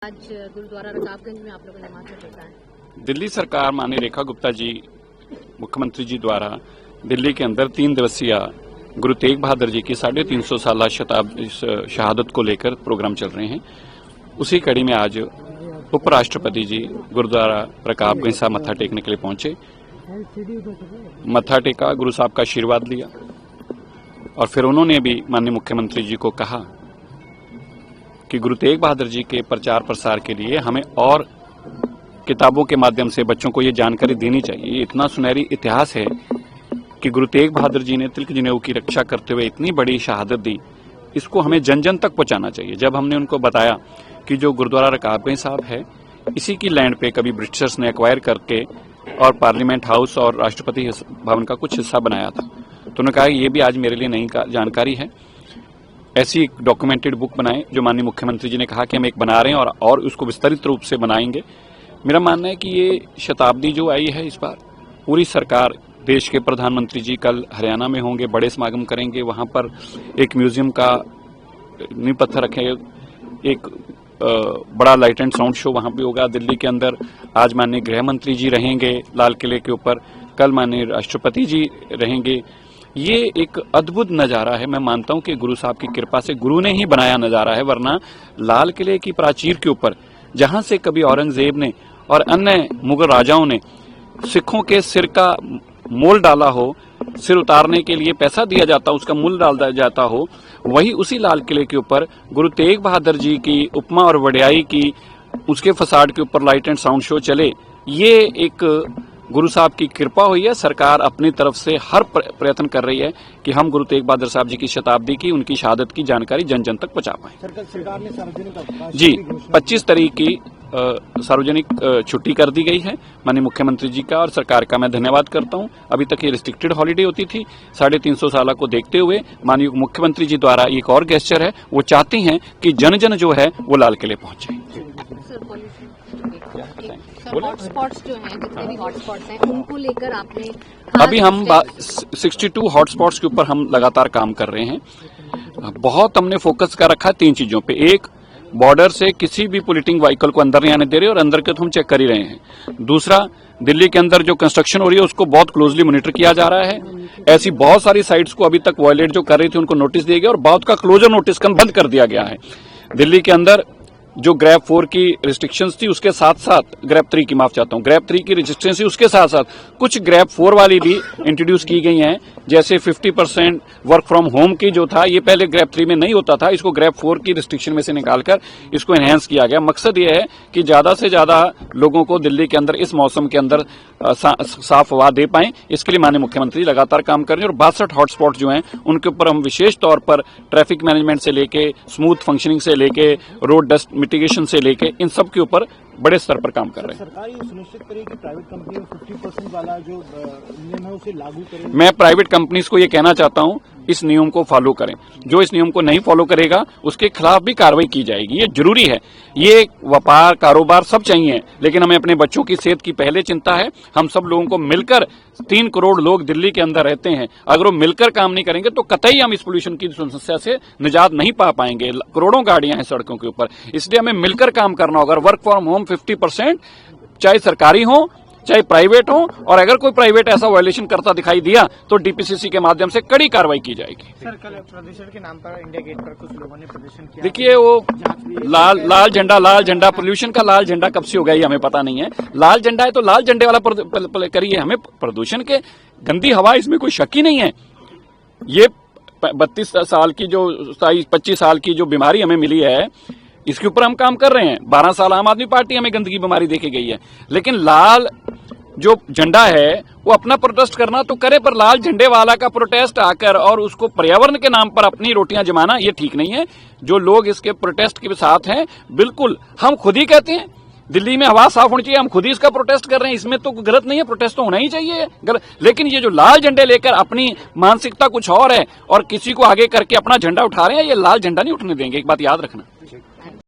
आज गुरुद्वारा रकाबगंज में आप लोगों ने नमाज टेका है। दिल्ली सरकार माननीय रेखा गुप्ता जी मुख्यमंत्री जी द्वारा दिल्ली के अंदर 3 दिवसीय गुरु तेग बहादुर जी की 350 साल शहादत को लेकर प्रोग्राम चल रहे हैं। उसी कड़ी में आज उपराष्ट्रपति जी गुरुद्वारा रकाबगंज साहब मत्था टेकने के लिए पहुंचे। मत्था टेका, गुरु साहब का आशीर्वाद लिया और फिर उन्होंने भी माननीय मुख्यमंत्री जी को कहा कि गुरु तेग बहादुर जी के प्रचार प्रसार के लिए हमें और किताबों के माध्यम से बच्चों को ये जानकारी देनी चाहिए। ये इतना सुनहरी इतिहास है कि गुरु तेग बहादुर जी ने तिलक जनेऊ की रक्षा करते हुए इतनी बड़ी शहादत दी, इसको हमें जन जन तक पहुंचाना चाहिए। जब हमने उनको बताया कि जो गुरुद्वारा रकाबगंज साहब है इसी की लैंड पे कभी ब्रिटिशर्स ने एक्वायर करके और पार्लियामेंट हाउस और राष्ट्रपति भवन का कुछ हिस्सा बनाया था, तो उन्होंने कहा ये भी आज मेरे लिए नई जानकारी है। ऐसी एक डॉक्यूमेंटेड बुक बनाएं जो माननीय मुख्यमंत्री जी ने कहा कि हम एक बना रहे हैं और उसको विस्तारित रूप से बनाएंगे। मेरा मानना है कि ये शताब्दी जो आई है, इस बार पूरी सरकार, देश के प्रधानमंत्री जी कल हरियाणा में होंगे, बड़े समागम करेंगे, वहां पर एक म्यूजियम का नींव पत्थर रखेंगे, एक बड़ा लाइट एंड साउंड शो वहां भी होगा। दिल्ली के अंदर आज माननीय गृह मंत्री जी रहेंगे लाल किले के ऊपर, कल माननीय राष्ट्रपति जी रहेंगे। ये एक अद्भुत नजारा है। मैं मानता हूं कि गुरु साहब की कृपा से गुरु ने ही बनाया नजारा है, वरना लाल किले की प्राचीर के ऊपर जहां से कभी औरंगजेब ने और अन्य मुगल राजाओं ने सिखों के सिर का मोल डाला हो, सिर उतारने के लिए पैसा दिया जाता, उसका मूल डाल जाता हो, वही उसी लाल किले के ऊपर गुरु तेग बहादुर जी की उपमा और वडियाई की उसके फसाड के ऊपर लाइट एंड साउंड शो चले। ये एक गुरु साहब की कृपा हुई है। सरकार अपनी तरफ से हर प्रयत्न कर रही है कि हम गुरु तेग बहादुर साहब जी की शताब्दी की, उनकी शहादत की जानकारी जन जन तक पहुंचा पाए। सरकार ने सार्वजनिक जी 25 तारीख की सार्वजनिक छुट्टी कर दी गई है। माननीय मुख्यमंत्री जी का और सरकार का मैं धन्यवाद करता हूं। अभी तक ये रिस्ट्रिक्टेड हॉलीडे होती थी। 350 साल को देखते हुए माननीय मुख्यमंत्री जी द्वारा एक और गेस्चर है, वो चाहती हैं कि जन जन जो है वो लाल किले पहुंचे। हॉटस्पॉट्स जो हैं, जितने भी हॉटस्पॉट्स हैं, उनको लेकर आपने अभी हम 62 हॉटस्पॉट्स के ऊपर हम लगातार काम कर रहे हैं। बहुत हमने फोकस कर रखा है 3 चीजों पे। एक, बॉर्डर से किसी भी पोलिटिंग व्हीकल को अंदर नहीं आने दे रहे और अंदर के तो हम चेक कर ही रहे हैं। दूसरा, दिल्ली के अंदर जो कंस्ट्रक्शन हो रही है उसको बहुत क्लोजली मॉनिटर किया जा रहा है। ऐसी बहुत सारी साइट्स को अभी तक वायलेट जो कर रही थी उनको नोटिस दिए गए और बहुत का क्लोजर नोटिस बंद कर दिया गया है। दिल्ली के अंदर जो ग्रैप 4 की रिस्ट्रिक्शंस थी उसके साथ साथ ग्रैप 3 की, माफ चाहता हूं, ग्रैप 3 की रिस्ट्रिक्शंस थी, उसके साथ साथ कुछ ग्रैप 4 वाली भी इंट्रोड्यूस की गई हैं। जैसे 50% वर्क फ्रॉम होम की जो था, ये पहले ग्रैप 3 में नहीं होता था, इसको ग्रैप 4 की रिस्ट्रिक्शन में से निकालकर इसको एनहेंस किया गया। मकसद ये है कि ज्यादा से ज्यादा लोगों को दिल्ली के अंदर इस मौसम के अंदर साफ हवा दे पाएं, इसके लिए माननीय मुख्यमंत्री लगातार काम कर रहे हैं। और 62 हॉटस्पॉट जो हैं उनके ऊपर हम विशेष तौर पर ट्रैफिक मैनेजमेंट से लेके स्मूथ फंक्शनिंग से लेके रोड डस्ट मिटिगेशन से लेके इन सब के ऊपर बड़े स्तर पर काम कर रहे हैं। सरकार ये सुनिश्चित करे कि प्राइवेट कंपनी 50% वाला जो नियम है उसे लागू करे। मैं प्राइवेट कंपनीज को ये कहना चाहता हूं, इस नियम को फॉलो करें। जो इस नियम को नहीं फॉलो करेगा उसके खिलाफ भी कार्रवाई की जाएगी। ये जरूरी है। ये व्यापार कारोबार सब चाहिए, लेकिन हमें अपने बच्चों की सेहत की पहले चिंता है। हम सब लोगों को मिलकर, 3 करोड़ लोग दिल्ली के अंदर रहते हैं, अगर वो मिलकर काम नहीं करेंगे तो कतई हम इस पोल्यूशन की समस्या से निजात नहीं पा पाएंगे। करोड़ों गाड़ियां हैं सड़कों के ऊपर, इसलिए हमें मिलकर काम करना होगा। वर्क फ्रॉम होम 50%, चाहे सरकारी हो चाहे प्राइवेट हो, और अगर कोई प्राइवेट ऐसा वायलेशन करता दिखाई दिया तो डीपीसीसी के माध्यम से कड़ी कार्रवाई की जाएगी। सर, कल प्रदूषण के नाम पर इंडिया गेट पर कुछ लोगों ने प्रदर्शन किया। देखिए, वो लाल झंडा पोल्यूशन का लाल झंडा कब से हो गया ये हमें पता नहीं है। लाल झंडा है तो लाल झंडे वाला करिए। हमें प्रदूषण के गंदी हवा, इसमें कोई शक ही नहीं है। ये 32 साल की जो 25 साल की जो बीमारी हमें मिली है, इसके ऊपर हम काम कर रहे हैं। 12 साल आम आदमी पार्टी हमें गंदगी बीमारी देखी गई है, लेकिन लाल जो झंडा है वो अपना प्रोटेस्ट करना तो करे, पर लाल झंडे वाला का प्रोटेस्ट आकर और उसको पर्यावरण के नाम पर अपनी रोटियां जमाना, ये ठीक नहीं है। जो लोग इसके प्रोटेस्ट के साथ हैं, बिल्कुल हम खुद ही कहते हैं दिल्ली में हवा साफ होनी चाहिए, हम खुद ही इसका प्रोटेस्ट कर रहे हैं, इसमें तो गलत नहीं है, प्रोटेस्ट तो होना ही चाहिए गलत। लेकिन ये जो लाल झंडे लेकर अपनी मानसिकता कुछ और है और किसी को आगे करके अपना झंडा उठा रहे हैं, ये लाल झंडा नहीं उठने देंगे, एक बात याद रखना।